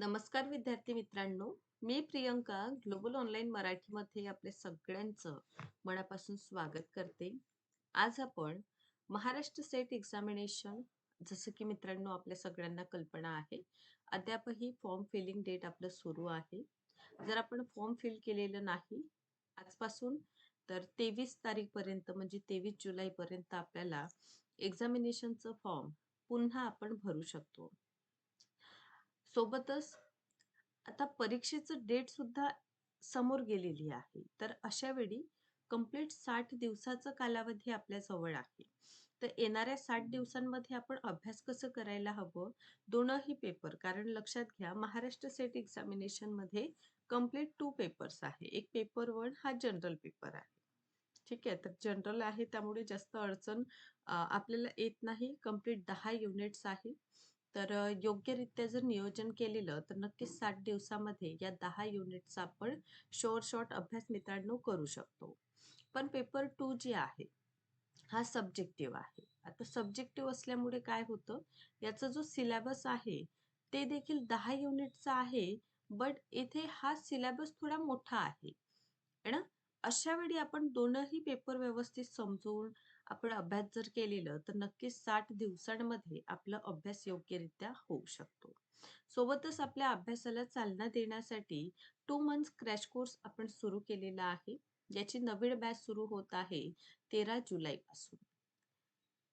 नमस्कार विद्यार्थी मित्रांनो, मी प्रियंका ग्लोबल ऑनलाईन मराठीमध्ये आपल्या सगळ्यांचं मनापासून स्वागत करते. आज आपण महाराष्ट्र स्टेट एक्झामिनेशन जसं की मित्रांनो आपल्या सगळ्यांना कल्पना आहे, अद्यापही फॉर्म फिलिंग डेट आपलं सुरू आहे. जर आपण फॉर्म फिल केलेलं नाही आजपासून तर 23 तारीखपर्यंत म्हणजे 23 जुलैपर्यंत आपल्याला एक्झामिनेशनचं फॉर्म पुन्हा आपण भरू शकतो. सोबतच आता परीक्षेचं डेट सुद्धा समोर गेलेली आहे. तर अशा वेळी कंप्लीट 60 दिवसाचा कालावधी आपल्या जवळ आहे. तर येणाऱ्या 60 दिवसांमध्ये आपण अभ्यास कसं करायला हवं? दोनही पेपर कारण लक्षात घ्या महाराष्ट्र स्टेट एक्झामिनेशनमध्ये कंप्लीट 2 पेपर्स आहे. एक पेपर 1 हा जनरल पेपर आहे. ठीक आहे. तर जनरल आहे त्यामुळे जास्त अडचण आपल्याला येत नाही. कंप्लीट 10 युनिट्स आहे. तर योग्यरित्या जर नियोजन केलेलं तर नक्कीच 60 दिवसामध्ये या 10 युनिट्सचा आपण शॉर्ट अभ्यास मित्रांनो करू शकतो. पण पेपर 2 जे आहे हा सब्जेक्टिव्ह आहे. आता सब्जेक्टिव्ह असल्यामुळे काय होतं, याचा जो सिलेबस आहे ते देखील 10 युनिटचा आहे. बट इथे हा सिलेबस थोडा मोठा आहे. आहे ना? अशा वेळी आपण दोनही पेपर व्यवस्थित समजून आपण अभ्यास जर केलेलं तर नक्कीच 60 दिवसांमध्ये आपला अभ्यास योग्यरित्या होऊ शकतो. सोबतच आपल्या अभ्यासाला चालना देण्यासाठी 2 मंथ्स क्रॅश कोर्स आपण सुरू केलेला आहे. याची नवीन बॅच सुरू होत आहे 13 जुलैपासून.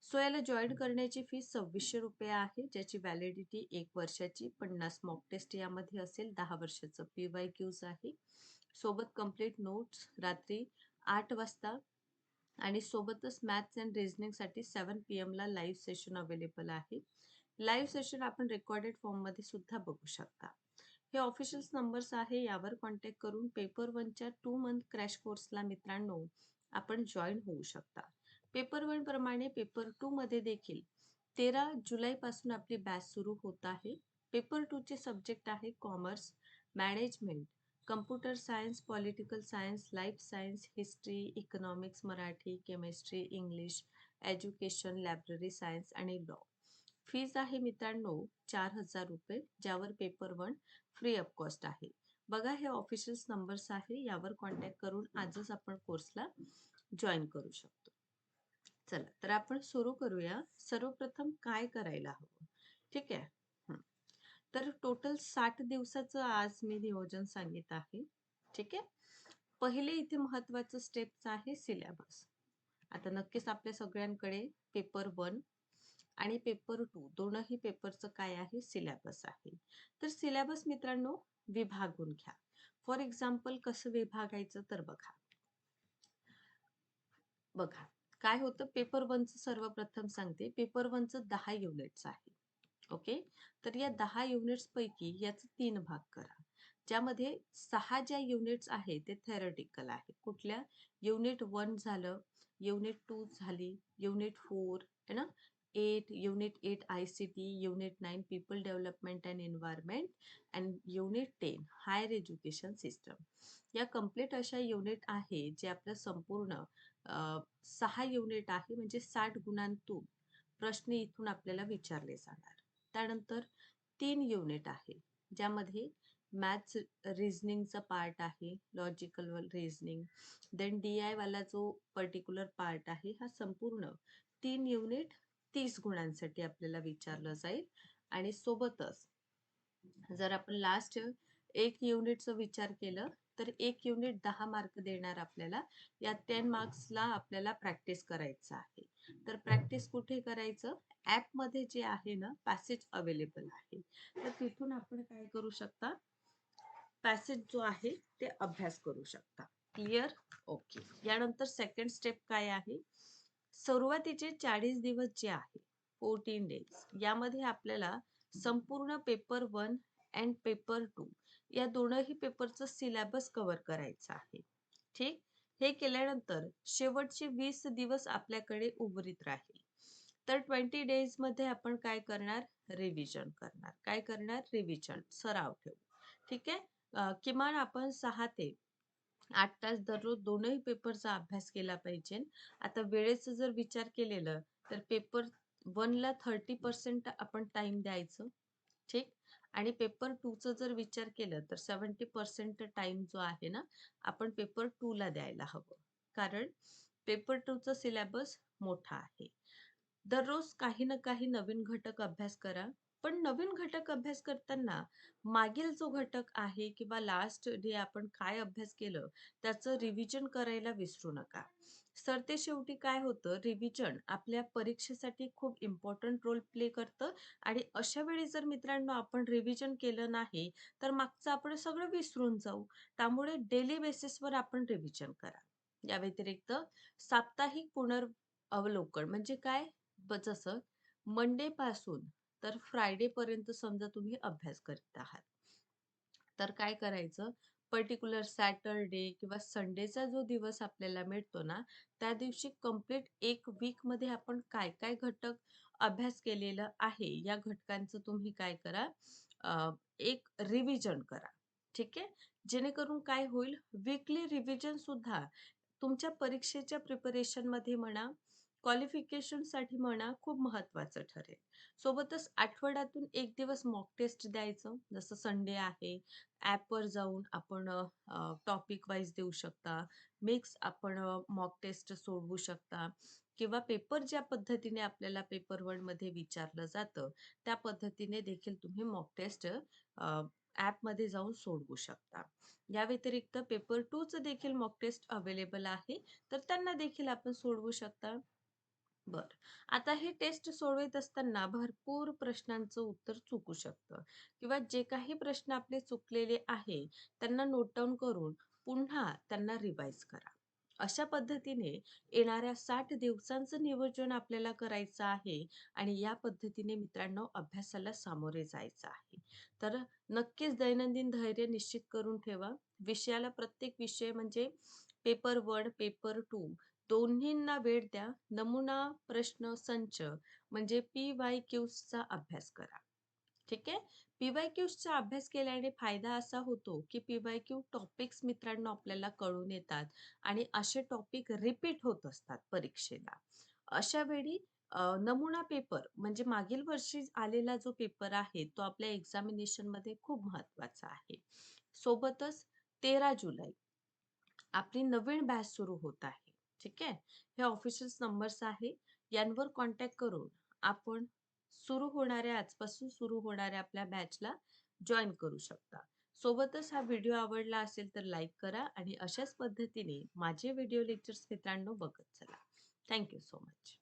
सो याला जॉइन करण्याची फी ₹2600 आहे, ज्याची व्हॅलिडिटी 1 वर्षाची. 50 मॉक टेस्ट यामध्ये असेल. 10 वर्षाचं PYQs आहे. सोबत कंप्लीट नोट्स रात्री 8 वाजता आणि सोबतच मॅथ्स अँड रिझनिंगसाठी 7 PM लाईव्ह सेशन अवेलेबल आहे. लाईव्ह सेशन आपण रेकॉर्डेड फॉर्ममध्ये सुद्धा बघू शकता. हे ऑफिशियल नंबर्स आहे यावर कॉन्टॅक्ट करून पेपर 1च्या 2 मंथ क्रॅश कोर्सला मित्रांनो आपण जॉइन होऊ शकता. पेपर 1 प्रमाणे पेपर 2 मध्ये देखील 13 जुलैपासून आपली बॅच सुरू होत आहे. पेपर 2 चे सब्जेक्ट आहे commerce, management, computer science, political science, life science, history, economics, Marathi, chemistry, English, education, library science आणि लॉ. फीज आहे मित्रांनो ₹4000 ज्यावर पेपर 1 फ्री ऑफ कॉस्ट आहे. बघा हे ऑफिशियल नंबर्स आहे यावर कॉन्टॅक्ट करून आजच आपण कोर्सला जॉइन करू शकतो. चला तर आपण सुरू करूया. सर्वप्रथम काय करायला हवं? ठीक आहे. हं. तर टोटल 60 दिवसाचं आज मी नियोजन सांगित आहे. ठीक आहे. पहिले इथे महत्वाचं स्टेप्स आहे सिलेबस. आता नक्कीच आपल्या सगळ्यांकडे पेपर 1 आणि पेपर 2 दोनही पेपरचं काय आहे सिलेबस आहे. तर सिलेबस मित्रांनो विभागून घ्या. फॉर एक्झाम्पल कसं विभागायचं तर बघा. बघा, काय होतं पेपर 1चं सर्वप्रथम सांगते. पेपर 1चं 10 युनिट्स आहे. ओके. तर या 10 युनिट्स पैकी याचे 3 भाग करा. ज्यामध्ये 6 ज्या युनिट्स आहेत ते थेरॉटिकल आहे. कुठल्या? युनिट 1 झालं, युनिट 2 झाली, युनिट 4 आहे ना? 8 unit 8 ICT, unit 9 people development and environment and unit 10 higher education system. या कंप्लीट अशा युनिट आहे जे आपलं संपूर्ण 6 युनिट आहे म्हणजे 60 गुणांतून प्रश्न इथून आपल्याला विचारले जाणार. त्यानंतर 3 युनिट आहे ज्यामध्ये मॅथ्स रिझनिंगचा पार्ट आहे, लॉजिकल रिझनिंग, देन DI वाला जो पर्टिक्युलर पार्ट आहे हा संपूर्ण 3 युनिट 30 गुणांसाठी आपल्याला विचारलं जाईल आणि सोबतच जर आपण लास्ट एक युनिटचा विचार केलं तर एक युनिट 10 मार्क देणार आपल्याला. या 10 मार्क्सला आपल्याला प्रॅक्टिस करायचं आहे. तर प्रॅक्टिस कुठे करायचं? ॲपमध्ये जे आहे ना पॅसेज अवेलेबल आहे. तर तिथून आपण काय करू शकता? पॅसेज जो आहे ते अभ्यास करू शकता. क्लिअर? ओके. यानंतर सेकंड स्टेप काय आहे? सुरुवातीचे 40 दिवस जे आहे 14 डेज यामध्ये आपल्याला संपूर्ण पेपर 1 अँड पेपर 2 या दोनही पेपरचं सिलेबस कव्हर करायचं आहे. ठीक? हे केल्यानंतर शेवटचे 20 दिवस आपल्याकडे उर्वरित राहील. तर 20 डेज मध्ये आपण काय करणार? रिव्हिजन करणार. काय करणार? रिव्हिजन, सराव ठेवू. ठीक आहे? किमान आपण 6 ते 8 तास दररोज दोनही पेपरचा अभ्यास केला पाहिजे. आता वेळेचं जर विचार केलेलं तर पेपर 1 ला 30% आपण टाईम द्यायचं. ठीक? आणि पेपर 2 चा जर विचार केलं तर 70% टाईम जो आहे ना, आपण पेपर 2 ला द्यायला हवं. कारण पेपर 2 चा सिलेबस मोठा आहे. दररोज काही ना काही नवीन घटक अभ्यास करा. पण नवीन घटक अभ्यास करताना मागील जो घटक आहे किंवा लास्ट डे आपण काय अभ्यास केलं, त्याचं रिव्हिजन करायला विसरू नका. सरतेशेवटी काय होतं, रिव्हिजन आपल्या परीक्षेसाठी खूप इम्पोर्टंट रोल प्ले करतं आणि अशा वेळी जर मित्रांनो आपण रिव्हिजन केलं नाही, तर मागचं आपण सगळं विसरून जाऊ. त्यामुळे डेली बेसिसवर आपण रिव्हिजन करा. या व्यतिरिक्त साप्ताहिक पुनर्वलोकन म्हणजे काय? जसं मंडे पासून तर फ्रायडे पर्यंत समजा तुम्ही अभ्यास करीत आहात. तर काय करायचं, पर्टिक्युलर सॅटरडे किंवा संडेचा जो दिवस आपल्याला मिळतो ना, त्या दिवशी कंप्लीट 1 वीकमध्ये आपण काय-काय घटक अभ्यास केलेलं आहे, या घटकांचं तुम्ही काय करा, एक रिव्हिजन करा. ठीक आहे? जेणेकरून काय होईल, वीकली रिव्हिजन सुद्धा तुमच्या परीक्षेच्या प्रिपरेशनमध्ये म्हणा, क्वालिफिकेशनसाठी म्हणा, खूप महत्त्वाचं ठरेल. सोबतच आठवड्यातून 1 दिवस मॉक टेस्ट द्यायचं. जसं संडे आहे, ॲपवर जाऊन आपण टॉपिक वाईज देऊ शकता. मिक्स आपण मॉक टेस्ट सोडवू शकता किंवा पेपर ज्या पद्धतीने आपल्याला पेपर 1 मध्ये विचारलं जातं, त्या पद्धतीने देखील तुम्ही मॉक टेस्ट ॲपमध्ये जाऊन सोडवू शकता. या व्यतिरिक्त पेपर 2 चं देखील मॉक टेस्ट अवेलेबल आहे, तर त्यांना देखील आपण सोडवू शकता. बरं. आता हे टेस्ट सोडवत असताना भरपूर प्रश्नांचं उत्तर चुकू शकतं किंवा जे काही प्रश्न आपले चुकलेले आहे, त्यांना नोट डाउन करून पुन्हा त्यांना रिवाईज करा. अशा पद्धतीने येणाऱ्या 60 दिवसांचं नियोजन आपल्याला करायचं आहे आणि या पद्धतीने मित्रांनो अभ्यासाला सामोरे जायचं आहे. तर नक्कीच दैनंदिन धैर्य निश्चित करून ठेवा. विषयाला प्रत्येक विषय म्हणजे पेपर 1, पेपर 2 दोन्हींना वेळ द्या. नमुना प्रश्न संच म्हणजे पी-वाय-क्यूजचा अभ्यास करा. ठीक आहे? पी-वाय-क्यूजचा अभ्यास केल्याने फायदा असा होतो, की पी-वाय-क्यू टॉपिक्स मित्रांनो आपल्याला कळून येतात आणि असे टॉपिक रिपीट होत असतात परीक्षेला. अशा वेळी नमुना पेपर म्हणजे मागील वर्षी आलेला जो पेपर आहे, तो आपल्या एक्झामिनेशनमध्ये खूप महत्त्वाचा आहे. सोबतच 13 जुलै आपली नवीन बॅच सुरू होत आहे. ठीक आहे? हे ऑफिशियल नंबर्स आहे. यांवर कॉन्टॅक्ट करून आपण आजपासून सुरू होणाऱ्या आपल्या बॅचला जॉइन करू शकता. सोबतच हा व्हिडिओ आवडला असेल तर लाईक करा आणि अशाच पद्धतीने माझे व्हिडिओ लेक्चर्स मित्रांनो बघत चला. Thank you so much.